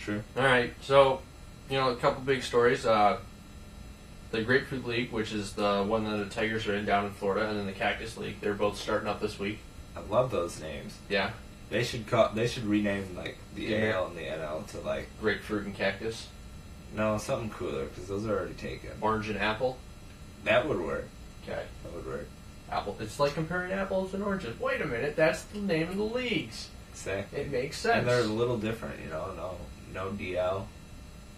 true. All right, so a couple big stories. The Grapefruit League, which is the one that the Tigers are in down in Florida, and then the Cactus League. They're both starting up this week. I love those names. Yeah. They should rename like the AL and the NL to like Grapefruit and Cactus. no, something cooler because those are already taken. Orange and Apple. That would work. Okay. That would work. Apple. It's like comparing apples and oranges. Wait a minute, that's the name of the leagues. Exactly. It makes sense. And they're a little different, no DL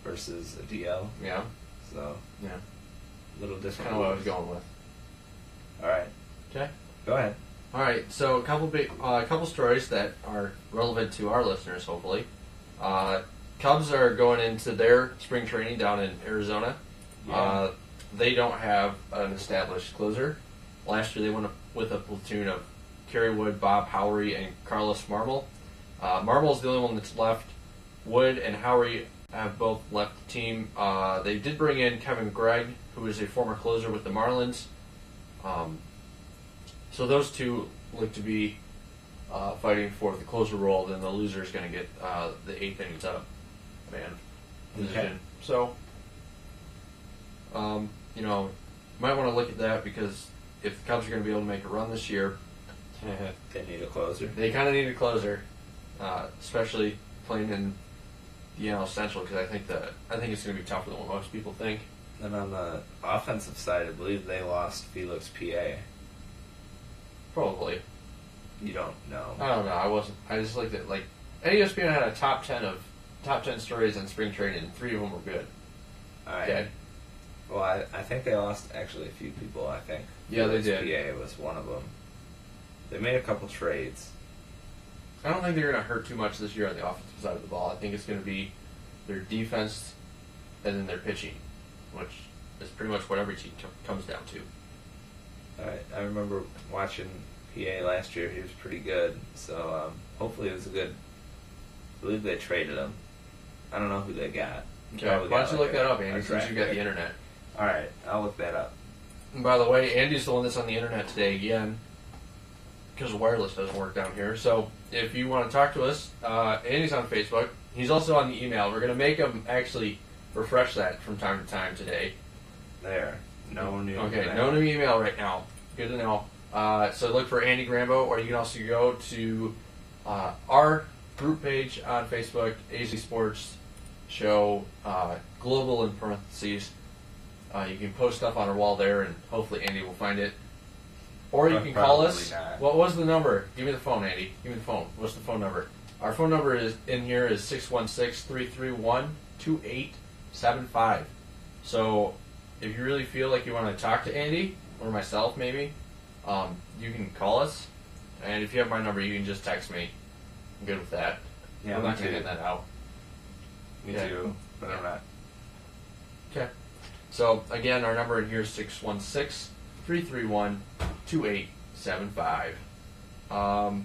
versus a DL. Yeah. So yeah, a little different. Kind of what I was going with. All right. Okay. Go ahead. All right. So a couple stories that are relevant to our listeners, hopefully. Cubs are going into their spring training down in Arizona. Yeah. They don't have an established closer. Last year they went with a platoon of Kerry Wood, Bob Howery, and Carlos Marmol. Marmol's the only one that's left. Wood and Howery have both left the team. They did bring in Kevin Gregg, who is a former closer with the Marlins. So those two look to be fighting for the closer role. Then the loser is going to get the eighth innings up man position. Okay. So, might want to look at that because if the Cubs are going to be able to make a run this year, they need a closer. They kind of need a closer, especially playing in the NL Central because I think it's going to be tougher than what most people think. And on the offensive side, I believe they lost Felix PA. Probably. You don't know. I don't know. I just looked at ESPN had a top 10 stories in spring training, and 3 of them were good. All right. Okay. Well, I think they lost actually a few people. I think. Yeah, Felix they did. PA was one of them. They made a couple trades. I don't think they're going to hurt too much this year on the offensive side of the ball. I think it's going to be their defense and then their pitching, which is pretty much what every team comes down to. I remember watching PA last year. He was pretty good. So hopefully it was a good. I believe they traded him. I don't know who they got. Okay. Why don't you look that up, Andy, since you got the internet? All right, I'll look that up. And by the way, Andy's the one that's on the internet today again because the wireless doesn't work down here. So if you want to talk to us, Andy's on Facebook. He's also on the email. We're going to make him actually refresh that from time to time today. There. No new email. Okay, no new email right now. Good to know. So look for Andy Grambo, or you can also go to our group page on Facebook, AZ Sports Show, Global in parentheses. You can post stuff on our wall there, and hopefully Andy will find it. Or you can call us. Not. What was the number? Give me the phone, Andy. Give me the phone. What's the phone number? Our phone number is 616-331-2875. So if you really feel like you want to talk to Andy, or myself maybe, you can call us. And if you have my number, you can just text me. I'm good with that. Yeah, I'm not going to get that out. Me Okay. too, but I'm not. Okay. So, again, our number in here is 616-331-2875. You're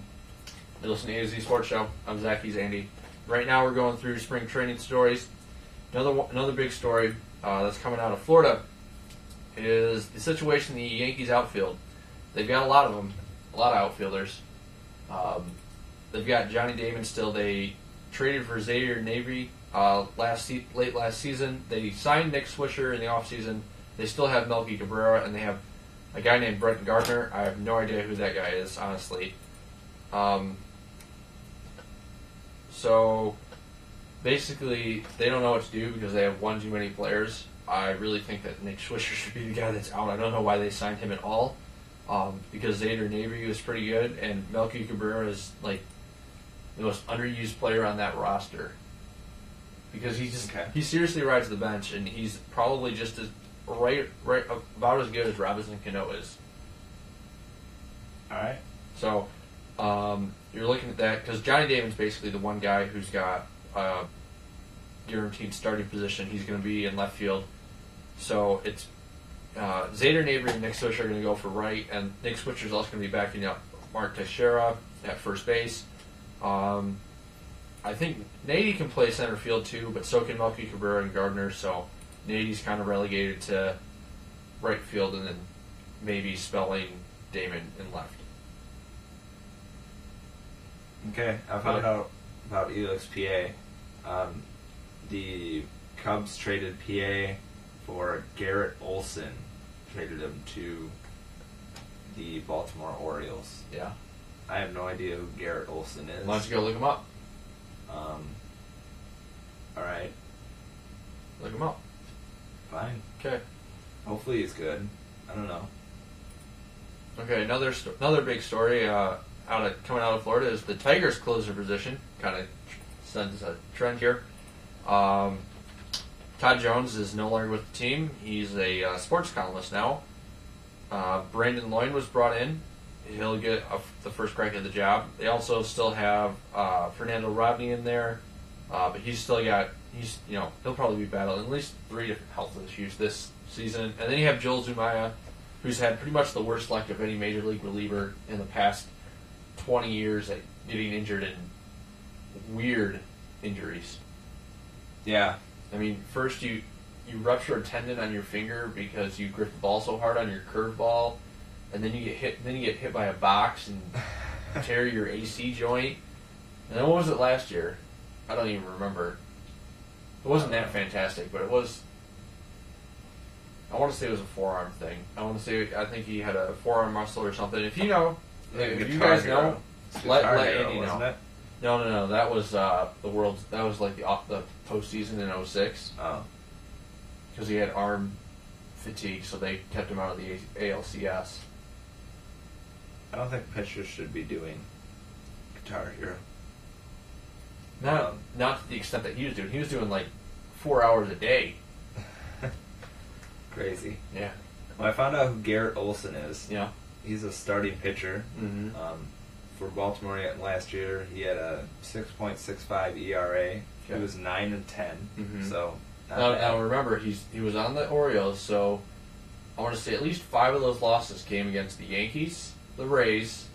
listening to AZ Sports Show. I'm Zach. He's Andy. Right now we're going through spring training stories. Another big story that's coming out of Florida is the situation in the Yankees outfield. They've got a lot of them, a lot of outfielders. They've got Johnny Damon still. They traded for Xavier Navy late last season. They signed Nick Swisher in the offseason. They still have Melky Cabrera, and they have a guy named Brent Gardner. I have no idea who that guy is, honestly. So basically, they don't know what to do because they have one too many players. I really think that Nick Swisher should be the guy that's out. I don't know why they signed him at all. Because Xavier Navy was pretty good, and Melky Cabrera is like the most underused player on that roster. Because he seriously rides the bench, and he's probably just as right about as good as Robinson Cano is. All right. So you're looking at that because Johnny Damon's basically the one guy who's got a guaranteed starting position. He's going to be in left field. So it's Xavier Navy and Nick Swisher are going to go for right, and Nick Swisher's also going to be backing up Mark Teixeira at first base. I think Nady can play center field too, but so can Melky Cabrera and Gardner, so Nady's kind of relegated to right field and then maybe spelling Damon in left. Okay, I found out about Elix PA. the Cubs traded PA for Garrett Olson. Traded him to the Baltimore Orioles. Yeah. I have no idea who Garrett Olson is. Why don't you go look him up? Alright. Look him up. Fine. Okay. Hopefully he's good. I don't know. Okay, another big story coming out of Florida is the Tigers' closer position. Kind of sends a trend here. Todd Jones is no longer with the team. He's a sports columnist now. Brandon Lloyd was brought in. He'll get the first crack at the job. They also still have Fernando Rodney in there, but he'll probably be battling at least 3 different health issues this season. And then you have Joel Zumaya, who's had pretty much the worst luck of any major league reliever in the past 20 years at getting injured in weird injuries. Yeah. I mean, first you rupture a tendon on your finger because you grip the ball so hard on your curveball, and then you get hit. Then you get hit by a box and tear your AC joint. And then what was it last year? I don't even remember. It wasn't that fantastic, but it was. I want to say it was a forearm thing. I think he had a forearm muscle or something. If you know, if you guys know, let Andy know. It? No. That was the world's. That was like the postseason in 06. Oh. Because he had arm fatigue, so they kept him out of the ALCS. I don't think pitchers should be doing Guitar Hero. Not to the extent that he was doing. He was doing like 4 hours a day. Crazy. Yeah. Well, I found out who Garrett Olson is. Yeah. He's a starting pitcher. Mm-hmm. For Baltimore last year, he had a 6.65 ERA. Okay. He was 9-10. Mm-hmm. So now remember, he was on the Orioles, so I want to say at least 5 of those losses came against the Yankees, the Rays,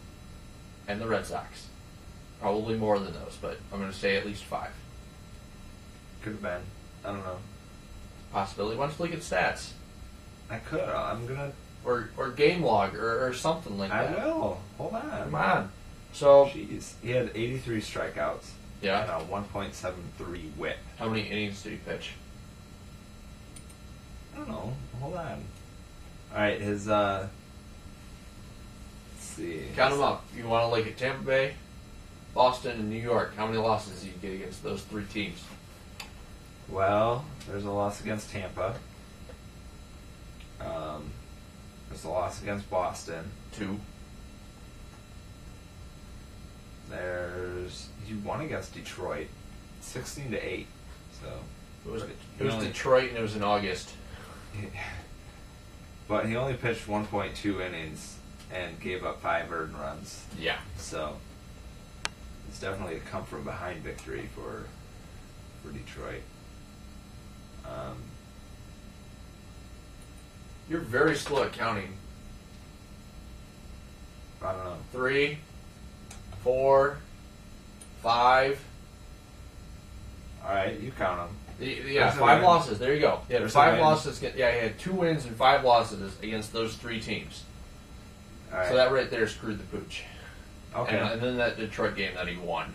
and the Red Sox. Probably more than those, but I'm going to say at least 5. Could have been. I don't know. Possibility. Why don't you look at stats? I could. I'm gonna. Or game log or something like that. I will. Hold on. Come on. So. Jeez. He had 83 strikeouts. Yeah. And a 1.73 whip. How many innings did he pitch? I don't know. Hold on. Alright, his, let's see. Count them up. You want to look at Tampa Bay, Boston, and New York. How many losses did you get against those 3 teams? Well, there's a loss against Tampa. There's a loss against Boston. 2. He won against Detroit, 16-8. So it was Detroit, and it was in August. But he only pitched 1.2 innings and gave up 5 earned runs. Yeah. So it's definitely a come from behind victory for Detroit. You're very slow at counting. I don't know. 3, 4, 5. All right, you count them. Yeah, 5 losses. There you go. Yeah, 5 losses. Yeah, he had 2 wins and 5 losses against those 3 teams. All right. So that right there screwed the pooch. Okay. And then that Detroit game that he won.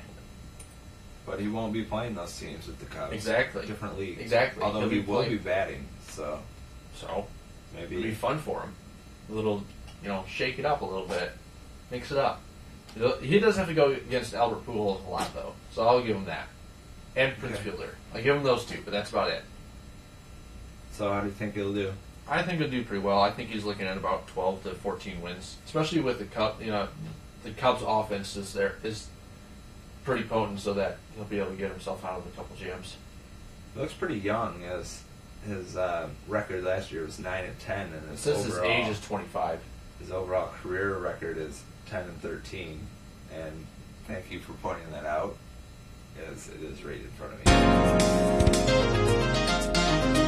But he won't be playing those teams with the Cubs. Exactly. Different leagues. Exactly. Although he will be batting, so maybe it'll be fun for him. A little, shake it up a little bit, mix it up. He does have to go against Albert Pujols a lot though, so I'll give him that. And Prince Fielder, I give him those 2, but that's about it. So how do you think he'll do? I think he'll do pretty well. I think he's looking at about 12 to 14 wins, especially with the Cubs. The Cubs' offense is pretty potent, so that he'll be able to get himself out of a couple jams. He looks pretty young. His record last year was 9-10, and his his age is 25. His overall career record is 10-13. And thank you for pointing that out, as it is right in front of me.